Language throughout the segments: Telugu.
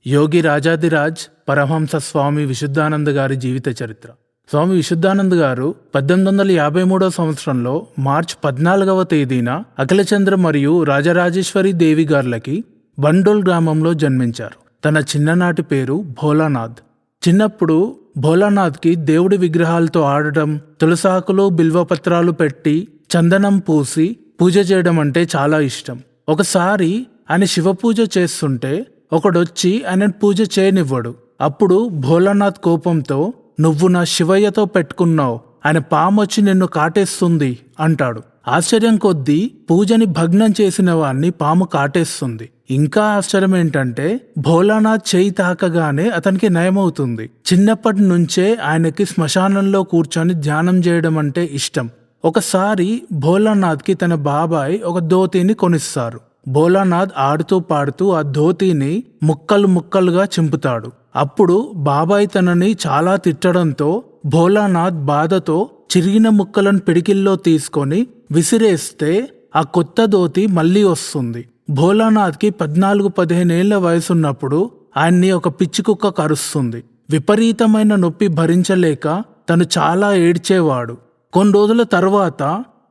యోగి రాజాదిరాజ్ పరమహంస స్వామి విశుద్ధానంద గారి జీవిత చరిత్ర. స్వామి విశుద్ధానంద్ గారు 1853 సంవత్సరంలో మార్చి 14వ తేదీన అఖిలచంద్ర మరియు రాజరాజేశ్వరి దేవి గార్లకి బండోల్ గ్రామంలో జన్మించారు. తన చిన్ననాటి పేరు భోలానాథ్. చిన్నప్పుడు భోలానాథ్కి దేవుడి విగ్రహాలతో ఆడటం, తులసాకులు బిల్వపత్రాలు పెట్టి చందనం పూసి పూజ చేయడం అంటే చాలా ఇష్టం. ఒకసారి ఆయన శివపూజ చేస్తుంటే ఒకడొచ్చి ఆయన పూజ చేయనివ్వడు. అప్పుడు భోలానాథ్ కోపంతో, నువ్వు నా శివయ్యతో పెట్టుకున్నావు, ఆయన పామొచ్చి నిన్ను కాటేస్తుంది అంటాడు. ఆశ్చర్యం కొద్దీ పూజని భగ్నం చేసిన వాణ్ణి పాము కాటేస్తుంది. ఇంకా ఆశ్చర్యం ఏంటంటే భోలానాథ్ చేయి తాకగానే అతనికి నయమవుతుంది. చిన్నప్పటి నుంచే ఆయనకి శ్మశానంలో కూర్చొని ధ్యానం చేయడం అంటే ఇష్టం. ఒకసారి భోలానాథ్కి తన బాబాయ్ ఒక ధోతిని కొనిస్తారు. భోలానాథ్ ఆడుతూ పాడుతూ ఆ ధోతిని ముక్కలు ముక్కలుగా చింపుతాడు. అప్పుడు బాబాయ్ తనని చాలా తిట్టడంతో భోలానాథ్ బాధతో చిరిగిన ముక్కలను పిడికిల్లో తీసుకొని విసిరేస్తే ఆ కొత్త ధోతి మళ్లీ వస్తుంది. భోలానాథ్కి 14-15 ఏళ్ల వయసున్నప్పుడు ఆయన్ని ఒక పిచ్చి కుక్క కరుస్తుంది. విపరీతమైన నొప్పి భరించలేక తను చాలా ఏడ్చేవాడు. కొన్ని రోజుల తర్వాత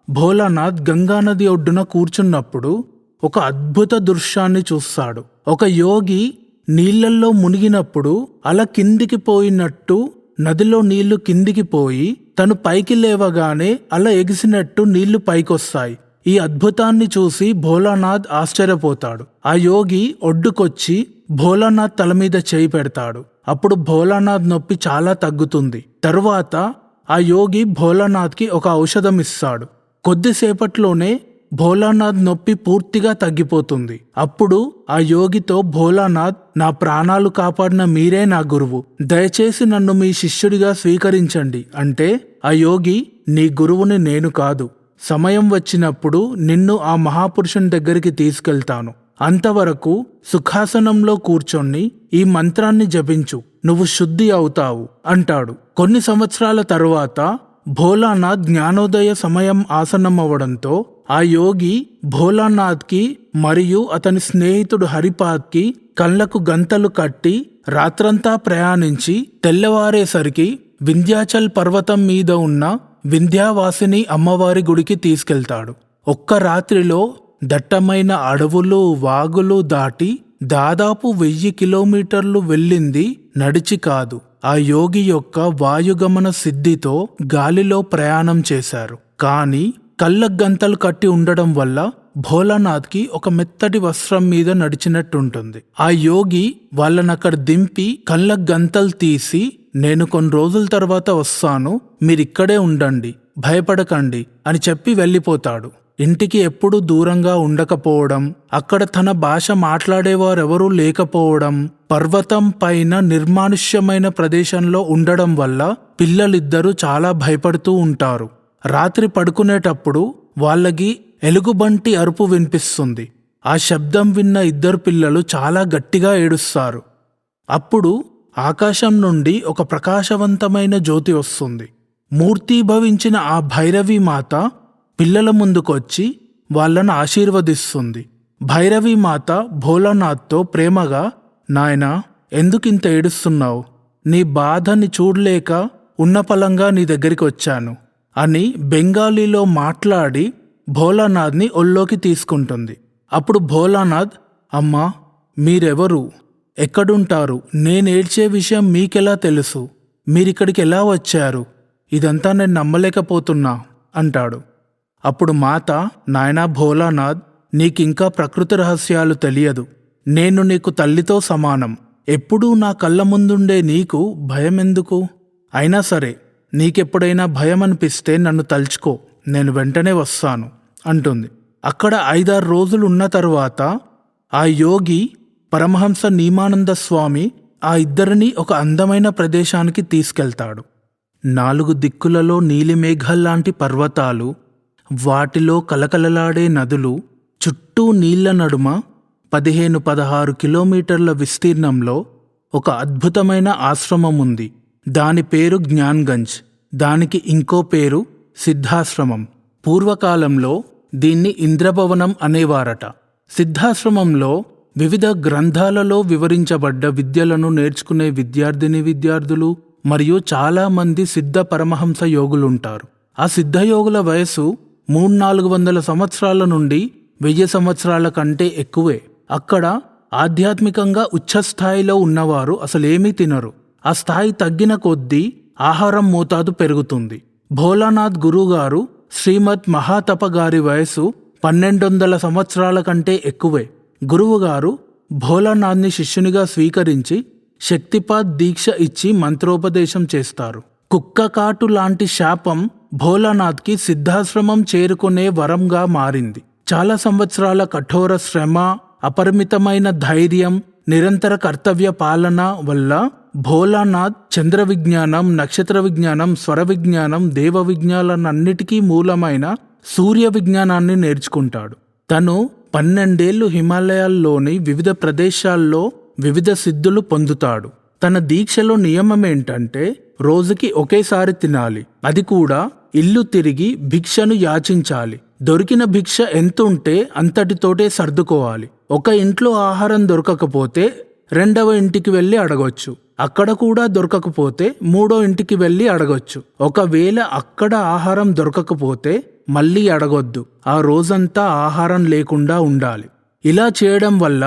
భోలానాథ్ గంగానది ఒడ్డున కూర్చున్నప్పుడు ఒక అద్భుత దృశ్యాన్ని చూస్తాడు. ఒక యోగి నీళ్లల్లో మునిగినప్పుడు అలా కిందికి పోయినట్టు నదిలో నీళ్లు కిందికి పోయి తను పైకి లేవగానే అలా ఎగిసినట్టు నీళ్లు పైకొస్తాయి. ఈ అద్భుతాన్ని చూసి భోలానాథ్ ఆశ్చర్యపోతాడు. ఆ యోగి ఒడ్డుకొచ్చి భోలానాథ్ తల మీద చేయి పెడతాడు. అప్పుడు భోలానాథ్ నొప్పి చాలా తగ్గుతుంది. తరువాత ఆ యోగి భోలానాథ్కి ఒక ఔషధం ఇస్తాడు. కొద్దిసేపట్లోనే భోలానాథ్ నొప్పి పూర్తిగా తగ్గిపోతుంది. అప్పుడు ఆ యోగితో, భోలానాథ్, నా ప్రాణాలు కాపాడిన మీరే నా గురువు, దయచేసి నన్ను మీ శిష్యుడిగా స్వీకరించండి అంటే ఆ యోగి, నీ గురువుని నేను కాదు, సమయం వచ్చినప్పుడు నిన్ను ఆ మహాపురుషుని దగ్గరికి తీసుకెళ్తాను, అంతవరకు సుఖాసనంలో కూర్చొని ఈ మంత్రాన్ని జపించు, నువ్వు శుద్ధి అవుతావు అంటాడు. కొన్ని సంవత్సరాల తరువాత భోలానాథ్ జ్ఞానోదయ సమయం ఆసన్నమవడంతో ఆ యోగి భోలానాథ్కి మరియు అతని స్నేహితుడు హరిపాద్కి కళ్లకు గంతలు కట్టి రాత్రంతా ప్రయాణించి తెల్లవారేసరికి వింధ్యాచల్ పర్వతం మీద ఉన్న వింధ్యావాసిని అమ్మవారి గుడికి తీసుకెళ్తాడు. ఒక్క రాత్రిలో దట్టమైన అడవులు, వాగులు దాటి దాదాపు 1000 కిలోమీటర్లు వెళ్ళింది నడిచి కాదు. ఆ యోగి యొక్క వాయుగమన సిద్ధితో గాలిలో ప్రయాణం చేశారు. కానీ కళ్ళకు గంతలు కట్టి ఉండడం వల్ల భోలానాథ్కి ఒక మెత్తటి వస్త్రం మీద నడిచినట్టుంటుంది. ఆ యోగి వాళ్ళనక్కడ దింపి కళ్ళకు గంతలు తీసి, నేను కొన్ని రోజుల తర్వాత వస్తాను, మీరిక్కడే ఉండండి, భయపడకండి అని చెప్పి వెళ్ళిపోతాడు. ఇంటికి ఎప్పుడూ దూరంగా ఉండకపోవడం, అక్కడ తన భాష మాట్లాడేవారెవరూ లేకపోవడం, పర్వతం పైన నిర్మానుష్యమైన ప్రదేశంలో ఉండడం వల్ల పిల్లలిద్దరూ చాలా భయపడుతూ ఉంటారు. రాత్రి పడుకునేటప్పుడు వాళ్ళకి ఎలుగుబంటి అరుపు వినిపిస్తుంది. ఆ శబ్దం విన్న ఇద్దరు పిల్లలు చాలా గట్టిగా ఏడుస్తారు. అప్పుడు ఆకాశం నుండి ఒక ప్రకాశవంతమైన జ్యోతి వస్తుంది. మూర్తీభవించిన ఆ భైరవీ మాత పిల్లల ముందుకొచ్చి వాళ్ళను ఆశీర్వదిస్తుంది. భైరవీ మాత భోలానాథ్తో ప్రేమగా, నాయనా, ఎందుకింత ఏడుస్తున్నావు? నీ బాధని చూడలేక ఉన్నపలంగా నీ దగ్గరికి వచ్చాను అని బెంగాలీలో మాట్లాడి భోలానాథ్ని ఒళ్ళోకి తీసుకుంటుంది. అప్పుడు భోలానాథ్, అమ్మా, మీరెవరు? ఎక్కడుంటారు? నేనేడ్చే విషయం మీకెలా తెలుసు? మీరిక్కడికి ఎలా వచ్చారు? ఇదంతా నేను నమ్మలేకపోతున్నా అంటాడు. అప్పుడు మాత, నాయనా భోలానాథ్, నీకింకా ప్రకృతి రహస్యాలు తెలియదు. నేను నీకు తల్లితో సమానం. ఎప్పుడూ నా కళ్ళ ముందుండే నీకు భయమెందుకు? అయినా సరే, నీకెప్పుడైనా భయం అనిపిస్తే నన్ను తలుచుకో, నేను వెంటనే వస్తాను అంటుంది. అక్కడ 5-6 రోజులు ఉన్న తరువాత ఆ యోగి పరమహంస నీమానంద స్వామి ఆ ఇద్దరిని ఒక అందమైన ప్రదేశానికి తీసుకెళ్తాడు. 4 దిక్కులలో నీలిమేఘాల్లాంటి పర్వతాలు, వాటిలో కలకలలాడే నదులు, చుట్టూ నీళ్ల నడుమ 15-16 కిలోమీటర్ల విస్తీర్ణంలో ఒక అద్భుతమైన ఆశ్రమం ఉంది. దాని పేరు జ్ఞాన్గంజ్. దానికి ఇంకో పేరు సిద్ధాశ్రమం. పూర్వకాలంలో దీన్ని ఇంద్రభవనం అనేవారట. సిద్ధాశ్రమంలో వివిధ గ్రంథాలలో వివరించబడ్డ విద్యలను నేర్చుకునే విద్యార్థులు మరియు చాలా మంది సిద్ధ పరమహంస యోగులుంటారు. ఆ సిద్ధయోగుల వయసు 300-400 సంవత్సరాల నుండి 1000 సంవత్సరాల కంటే ఎక్కువే. అక్కడ ఆధ్యాత్మికంగా ఉచ్చస్థాయిలో ఉన్నవారు అసలేమీ తినరు. ఆ స్థాయి తగ్గిన కొద్దీ ఆహారం మోతాదు పెరుగుతుంది. భోలానాథ్ గురువుగారు శ్రీమద్ మహాతప గారి వయసు 1200 సంవత్సరాల కంటే ఎక్కువే. గురువుగారు భోలానాథ్ని శిష్యునిగా స్వీకరించి శక్తిపాత్ దీక్ష ఇచ్చి మంత్రోపదేశం చేస్తారు. కుక్కకాటు లాంటి శాపం భోలానాథ్కి సిద్ధాశ్రమం చేరుకునే వరంగా మారింది. చాలా సంవత్సరాల కఠోర శ్రమ, అపరిమితమైన ధైర్యం, నిరంతర కర్తవ్య పాలన వల్ల భోలానాథ్ చంద్ర విజ్ఞానం, నక్షత్ర విజ్ఞానం, స్వర విజ్ఞానం, దేవ విజ్ఞానాలన్నిటికీ మూలమైన సూర్య విజ్ఞానాన్ని నేర్చుకుంటాడు. తను 12 ఏళ్లు హిమాలయాల్లోని వివిధ ప్రదేశాల్లో వివిధ సిద్ధులు పొందుతాడు. తన దీక్షలో నియమం ఏంటంటే రోజుకి ఒకేసారి తినాలి. అది కూడా ఇల్లు తిరిగి భిక్షను యాచించాలి. దొరికిన భిక్ష ఎంతుంటే అంతటితోటే సర్దుకోవాలి. ఒక ఇంట్లో ఆహారం దొరకకపోతే 2వ ఇంటికి వెళ్ళి అడగొచ్చు. అక్కడ కూడా దొరకకపోతే 3వ ఇంటికి వెళ్ళి అడగొచ్చు. ఒకవేళ అక్కడ ఆహారం దొరకకపోతే మళ్ళీ అడగొద్దు. ఆ రోజంతా ఆహారం లేకుండా ఉండాలి. ఇలా చేయడం వల్ల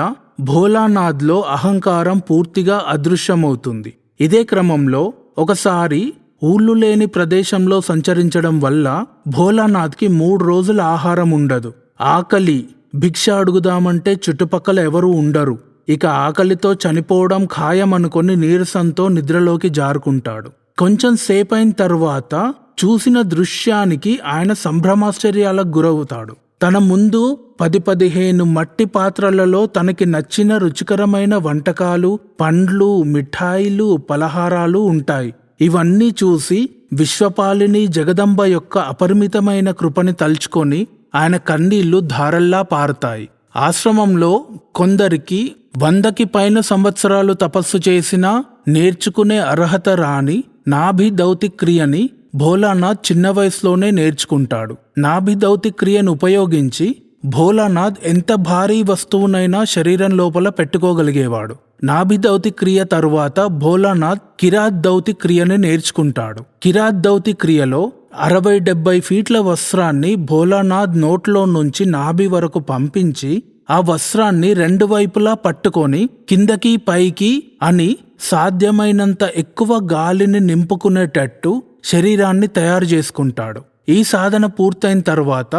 భోలానాథ్లో అహంకారం పూర్తిగా అదృశ్యమవుతుంది. ఇదే క్రమంలో ఒకసారి ఊళ్ళు లేని ప్రదేశంలో సంచరించడం వల్ల భోలానాథ్కి 3 రోజుల ఆహారం ఉండదు. ఆకలి, భిక్ష అడుగుదామంటే చుట్టుపక్కల ఎవరూ ఉండరు. ఇక ఆకలితో చనిపోవడం ఖాయమనుకొని నీరసంతో నిద్రలోకి జారుకుంటాడు. కొంచెం సేపైన తరువాత చూసిన దృశ్యానికి ఆయన సంభ్రమాశ్చర్యాలకు గురవుతాడు. తన ముందు 10-15 మట్టి పాత్రలలో తనకి నచ్చిన రుచికరమైన వంటకాలు, పండ్లు, మిఠాయిలు, పలహారాలు ఉంటాయి. ఇవన్నీ చూసి విశ్వపాలిని జగదంబ యొక్క అపరిమితమైన కృపని తలుచుకొని ఆయన కన్నీళ్లు ధారల్లా పారుతాయి. ఆశ్రమంలో కొందరికి 100కి పైన సంవత్సరాలు తపస్సు చేసినా నేర్చుకునే అర్హత రాని నాభి దౌతి క్రియని భోలానాథ్ చిన్న వయసులోనే నేర్చుకుంటాడు. నాభి దౌతి క్రియను ఉపయోగించి భోలానాథ్ ఎంత భారీ వస్తువునైనా శరీరం లోపల పెట్టుకోగలిగేవాడు. నాభి దౌతి క్రియ తరువాత భోలానాథ్ కిరాత్ దౌతి క్రియని నేర్చుకుంటాడు. కిరాత్ దౌతి క్రియలో 60-70 ఫీట్ల వస్త్రాన్ని భోలానాథ్ నోట్లో నుంచి నాభి వరకు పంపించి ఆ వస్త్రాన్ని 2 వైపులా పట్టుకొని కిందకి పైకి అని సాధ్యమైనంత ఎక్కువ గాలిని నింపుకునేటట్టు శరీరాన్ని తయారు చేసుకుంటాడు. ఈ సాధన పూర్తయిన తర్వాత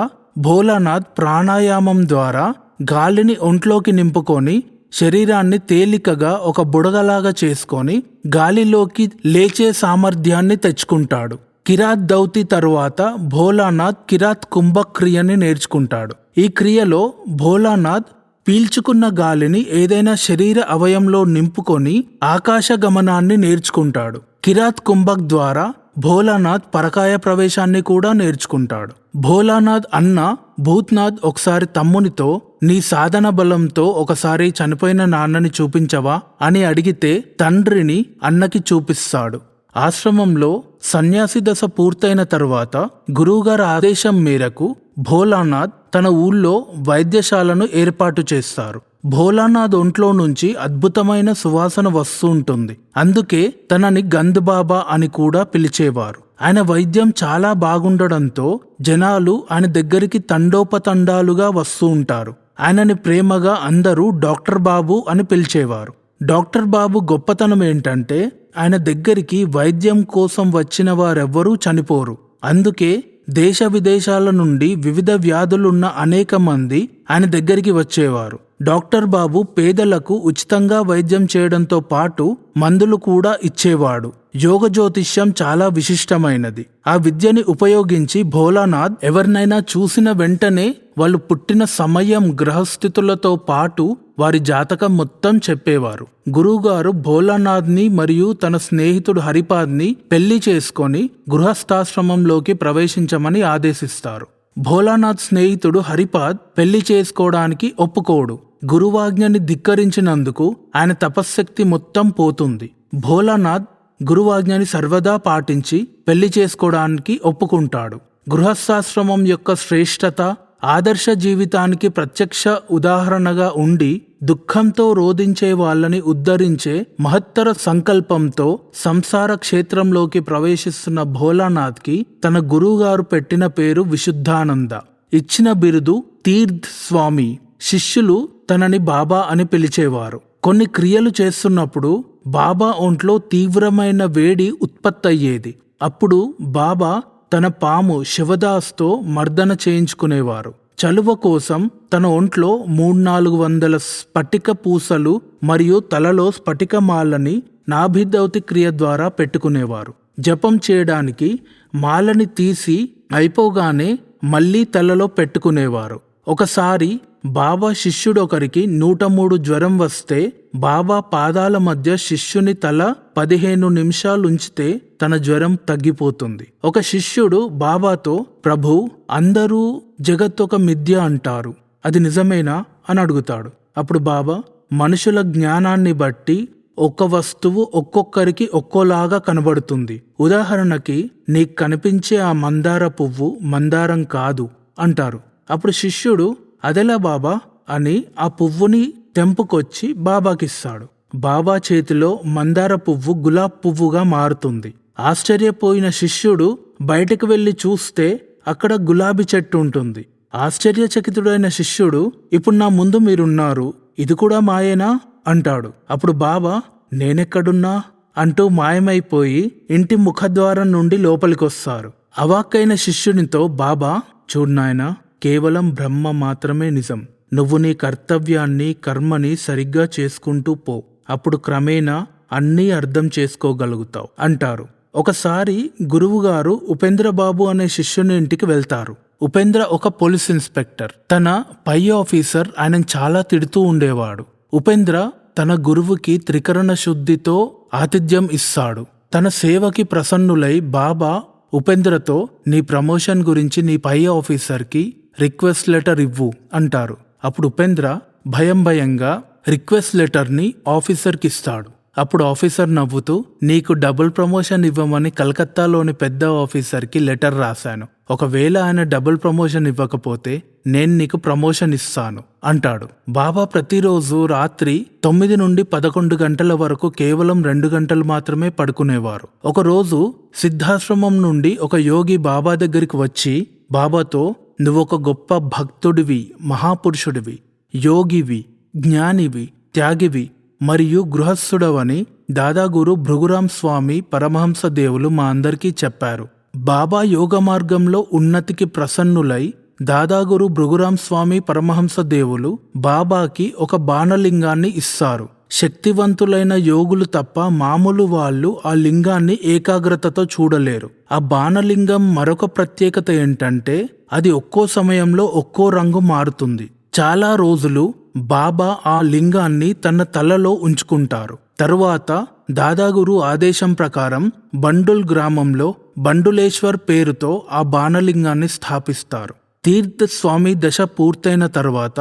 భోలానాథ్ ప్రాణాయామం ద్వారా గాలిని ఒంట్లోకి నింపుకొని శరీరాన్ని తేలికగా ఒక బుడగలాగా చేసుకొని గాలిలోకి లేచే సామర్థ్యాన్ని తెచ్చుకుంటాడు. కిరాత్ దౌతి తరువాత భోలానాథ్ కిరాత్ కుంభక్ క్రియని నేర్చుకుంటాడు. ఈ క్రియలో భోలానాథ్ పీల్చుకున్న గాలిని ఏదైనా శరీర అవయంలో నింపుకొని ఆకాశ గమనాన్ని నేర్చుకుంటాడు. కిరాత్ కుంభక్ ద్వారా భోలానాథ్ పరకాయ ప్రవేశాన్ని కూడా నేర్చుకుంటాడు. భోలానాథ్ అన్న భూత్నాథ్ ఒకసారి తమ్మునితో నీ సాధన బలంతో ఒకసారి చనిపోయిన నాన్నని చూపించవా అని అడిగితే తండ్రిని అన్నకి చూపిస్తాడు. ఆశ్రమంలో సన్యాసి దశ పూర్తయిన తరువాత గురువుగారి ఆదేశం మేరకు భోలానాథ్ తన ఊళ్ళో వైద్యశాలను ఏర్పాటు చేస్తారు. భోలానాథ్ ఒంట్లో నుంచి అద్భుతమైన సువాసన వస్తూ ఉంటుంది. అందుకే తనని గంధ్ బాబా అని కూడా పిలిచేవారు. ఆయన వైద్యం చాలా బాగుండడంతో జనాలు ఆయన దగ్గరికి తండోపతండాలుగా వస్తూ ఉంటారు. ఆయనని ప్రేమగా అందరూ డాక్టర్ బాబు అని పిలిచేవారు. డాక్టర్ బాబు గొప్పతనం ఏంటంటే ఆయన దగ్గరికి వైద్యం కోసం వచ్చిన వారెవ్వరూ చనిపోరు. అందుకే దేశ విదేశాల నుండి వివిధ వ్యాధులున్న అనేక మంది ఆయన దగ్గరికి వచ్చేవారు. డాక్టర్ బాబు పేదలకు ఉచితంగా వైద్యం చేయడంతో పాటు మందులు కూడా ఇచ్చేవాడు. యోగ జ్యోతిష్యం చాలా విశిష్టమైనది. ఆ విద్యని ఉపయోగించి భోలానాథ్ ఎవరినైనా చూసిన వెంటనే వాళ్ళు పుట్టిన సమయం, గ్రహస్థితులతో పాటు వారి జాతకం మొత్తం చెప్పేవారు. గురువుగారు భోలానాథ్ని మరియు తన స్నేహితుడు హరిపాద్ని పెళ్లి చేసుకొని గృహస్థాశ్రమంలోకి ప్రవేశించమని ఆదేశిస్తారు. భోలానాథ్ స్నేహితుడు హరిపాద్ పెళ్లి చేసుకోవడానికి ఒప్పుకోడు. గురువాజ్ఞని ధిక్కరించినందుకు ఆయన తపశ్శక్తి మొత్తం పోతుంది. భోలానాథ్ గురువాజ్ఞని సర్వదా పాటించి పెళ్లి చేసుకోవడానికి ఒప్పుకుంటాడు. గృహస్థాశ్రమం యొక్క శ్రేష్టత, ఆదర్శ జీవితానికి ప్రత్యక్ష ఉదాహరణగా ఉండి దుఃఖంతో రోధించే వాళ్ళని ఉద్ధరించే మహత్తర సంకల్పంతో సంసార క్షేత్రంలోకి ప్రవేశిస్తున్న భోలానాథ్కి తన గురువుగారు పెట్టిన పేరు విశుద్ధానంద. ఇచ్చిన బిరుదు తీర్థ్ స్వామి. శిష్యులు తనని బాబా అని పిలిచేవారు. కొన్ని క్రియలు చేస్తున్నప్పుడు బాబా ఒంట్లో తీవ్రమైన వేడి ఉత్పత్తయ్యేది. అప్పుడు బాబా తన పాము శివదాస్తో మర్దన చేయించుకునేవారు. చలువ కోసం తన ఒంట్లో 300-400 స్ఫటిక పూసలు మరియు తలలో స్ఫటికమాలని నాభిదౌతి క్రియ ద్వారా పెట్టుకునేవారు. జపం చేయడానికి మాలని తీసి అయిపోగానే మళ్లీ తలలో పెట్టుకునేవారు. ఒకసారి బాబా శిష్యుడొకరికి 103 జ్వరం వస్తే బాబా పాదాల మధ్య శిష్యుని తల 15 నిమిషాలుంచితే తన జ్వరం తగ్గిపోతుంది. ఒక శిష్యుడు బాబాతో, ప్రభు, అందరూ జగత్తొక మిథ్య అంటారు, అది నిజమేనా అని అడుగుతాడు. అప్పుడు బాబా, మనుషుల జ్ఞానాన్ని బట్టి ఒక్క వస్తువు ఒక్కొక్కరికి ఒక్కోలాగా కనబడుతుంది. ఉదాహరణకి నీకు కనిపించే ఆ మందార పువ్వు మందారం కాదు అంటారు. అప్పుడు శిష్యుడు, అదెలా బాబా అని ఆ పువ్వుని తెంపుకొచ్చి బాబాకిస్తాడు. బాబా చేతిలో మందార పువ్వు గులాబ్ పువ్వుగా మారుతుంది. ఆశ్చర్యపోయిన శిష్యుడు బయటకు వెళ్లి చూస్తే అక్కడ గులాబీ చెట్టు ఉంటుంది. ఆశ్చర్యచకితుడైన శిష్యుడు, ఇప్పుడు నా ముందు మీరున్నారు, ఇది కూడా మాయేనా అంటాడు. అప్పుడు బాబా, నేనెక్కడున్నా అంటూ మాయమైపోయి ఇంటి ముఖద్వారం నుండి లోపలికొస్తారు. అవాక్కైన శిష్యునితో బాబా, చూడ్నాయనా, కేవలం బ్రహ్మ మాత్రమే నిజం. నువ్వు నీ కర్తవ్యాన్ని, కర్మని సరిగ్గా చేసుకుంటూ పో. అప్పుడు క్రమేణా అన్నీ అర్థం చేసుకోగలుగుతావు అంటారు. ఒకసారి గురువుగారు ఉపేంద్రబాబు అనే శిష్యుని ఇంటికి వెళ్తారు. ఉపేంద్ర ఒక పోలీస్ ఇన్స్పెక్టర్. తన పై ఆఫీసర్ ఆయనను చాలా తిడుతూ ఉండేవాడు. ఉపేంద్ర తన గురువుకి త్రికరణ శుద్ధితో ఆతిథ్యం ఇస్తాడు. తన సేవకి ప్రసన్నులై బాబా ఉపేంద్రతో, నీ ప్రమోషన్ గురించి నీ పై ఆఫీసర్కి రిక్వెస్ట్ లెటర్ ఇవ్వు అంటారు. అప్పుడు ఉపేంద్ర భయంగా రిక్వెస్ట్ లెటర్ని ఆఫీసర్కి ఇస్తాడు. అప్పుడు ఆఫీసర్ నవ్వుతూ, నీకు డబుల్ ప్రమోషన్ ఇవ్వమని కలకత్తాలోని పెద్ద ఆఫీసర్కి లెటర్ రాశాను. ఒకవేళ ఆయన డబుల్ ప్రమోషన్ ఇవ్వకపోతే నేను నీకు ప్రమోషన్ ఇస్తాను అంటాడు. బాబా ప్రతిరోజు రాత్రి 9 నుండి 11 గంటల వరకు కేవలం 2 గంటలు మాత్రమే పడుకునేవారు. ఒకరోజు సిద్ధాశ్రమం నుండి ఒక యోగి బాబా దగ్గరికి వచ్చి బాబాతో, నువ్వొక గొప్ప భక్తుడివి, మహాపురుషుడివి, యోగివి, జ్ఞానివి, త్యాగివి మరియు గృహస్థుడవని దాదాగురు భృగురాం స్వామి పరమహంస దేవులు మా అందరికీ చెప్పారు. బాబా యోగ మార్గంలో ఉన్నతికి ప్రసన్నులై దాదాగురు భృగురాం స్వామి పరమహంస దేవులు బాబాకి ఒక బాణలింగాన్ని ఇస్తారు. శక్తివంతులైన యోగులు తప్ప మామూలు వాళ్ళు ఆ లింగాన్ని ఏకాగ్రతతో చూడలేరు. ఆ బాణలింగం మరొక ప్రత్యేకత ఏంటంటే అది ఒక్కో సమయంలో ఒక్కో రంగు మారుతుంది. చాలా రోజులు బాబా ఆ లింగాన్ని తన తలలో ఉంచుకుంటారు. తరువాత దాదాగురు ఆదేశం ప్రకారం బండుల్ గ్రామంలో బండులేశ్వర్ పేరుతో ఆ బాణలింగాన్ని స్థాపిస్తారు. తీర్థ స్వామి దశ పూర్తయిన తర్వాత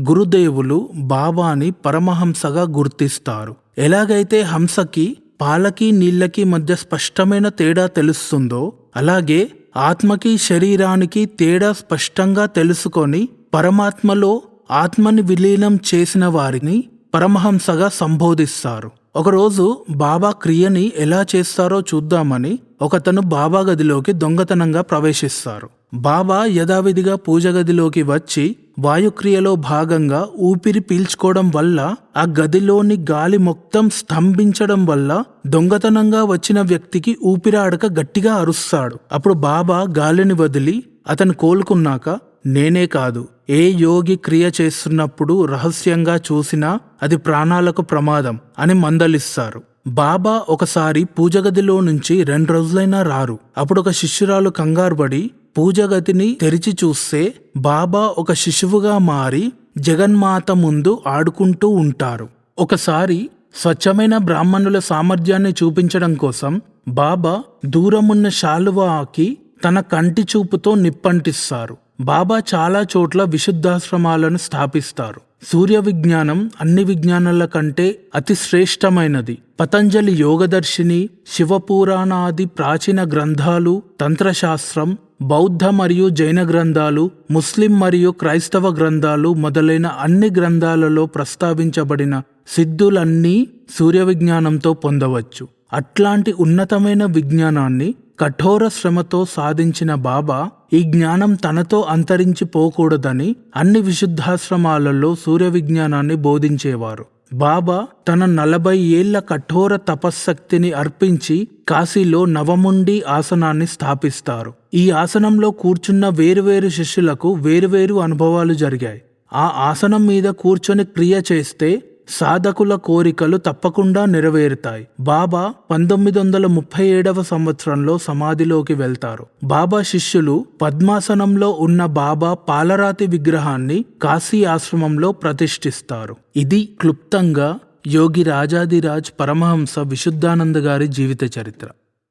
గురుదేవులు బాబాని పరమహంసగా గుర్తిస్తారు. ఎలాగైతే హంసకి పాలకి నీళ్ళకి మధ్య స్పష్టమైన తేడా తెలుస్తుందో అలాగే ఆత్మకి శరీరానికి తేడా స్పష్టంగా తెలుసుకొని పరమాత్మలో ఆత్మని విలీనం చేసిన వారిని పరమహంసగా సంబోధిస్తారు. ఒకరోజు బాబా క్రియని ఎలా చేస్తారో చూద్దామని ఒకతను బాబా గదిలోకి దొంగతనంగా ప్రవేశిస్తారు. బాబా యథావిధిగా పూజ గదిలోకి వచ్చి వాయుక్రియలో భాగంగా ఊపిరి పీల్చుకోవడం వల్ల ఆ గదిలోని గాలి మొత్తం స్తంభించడం వల్ల దొంగతనంగా వచ్చిన వ్యక్తికి ఊపిరాడక గట్టిగా అరుస్తాడు. అప్పుడు బాబా గాలిని వదిలి అతను కోలుకున్నాక, నేనే కాదు, ఏ యోగి క్రియ చేస్తున్నప్పుడు రహస్యంగా చూసినా అది ప్రాణాలకు ప్రమాదం అని మందలిస్తారు. బాబా ఒకసారి పూజగదిలో నుంచి 2 రోజులైనా రారు. అప్పుడు ఒక శిష్యురాలు కంగారుపడి పూజగదిని తెరిచి చూస్తే బాబా ఒక శిశువుగా మారి జగన్మాత ముందు ఆడుకుంటూ ఉంటారు. ఒకసారి స్వచ్ఛమైన బ్రాహ్మణుల సామర్థ్యాన్ని చూపించడం కోసం బాబా దూరమున్న శాలువాకి తన కంటి చూపుతో నిప్పంటిస్తారు. బాబా చాలా చోట్ల విశుద్ధాశ్రమాలను స్థాపిస్తారు. సూర్య విజ్ఞానం అన్ని విజ్ఞానాల కంటే అతి శ్రేష్టమైనది. పతంజలి యోగదర్శిని, శివపురాణాది ప్రాచీన గ్రంథాలు, తంత్రశాస్త్రం, బౌద్ధ మరియు జైన గ్రంథాలు, ముస్లిం మరియు క్రైస్తవ గ్రంథాలు మొదలైన అన్ని గ్రంథాలలో ప్రస్తావించబడిన సిద్ధులన్నీ సూర్య విజ్ఞానంతో పొందవచ్చు. అట్లాంటి ఉన్నతమైన విజ్ఞానాన్ని కఠోర శ్రమతో సాధించిన బాబా ఈ జ్ఞానం తనతో అంతరించిపోకూడదని అన్ని విశుద్ధాశ్రమాలలో సూర్య విజ్ఞానాన్ని బోధించేవారు. బాబా తన 40 ఏళ్ల కఠోర తపశ్శక్తిని అర్పించి కాశీలో నవముండి ఆసనాన్ని స్థాపిస్తారు. ఈ ఆసనంలో కూర్చున్న వేరువేరు శిష్యులకు వేరువేరు అనుభవాలు జరిగాయి. ఆ ఆసనం మీద కూర్చొని క్రియ చేస్తే సాధకుల కోరికలు తప్పకుండా నెరవేరుతాయి. బాబా 1937వ సంవత్సరంలో సమాధిలోకి వెళ్తారు. బాబా శిష్యులు పద్మాసనంలో ఉన్న బాబా పాలరాతి విగ్రహాన్ని కాశీ ఆశ్రమంలో ప్రతిష్ఠిస్తారు. ఇది క్లుప్తంగా యోగి రాజాదిరాజ్ పరమహంస విశుద్ధానంద గారి జీవిత చరిత్ర.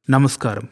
నమస్కారం.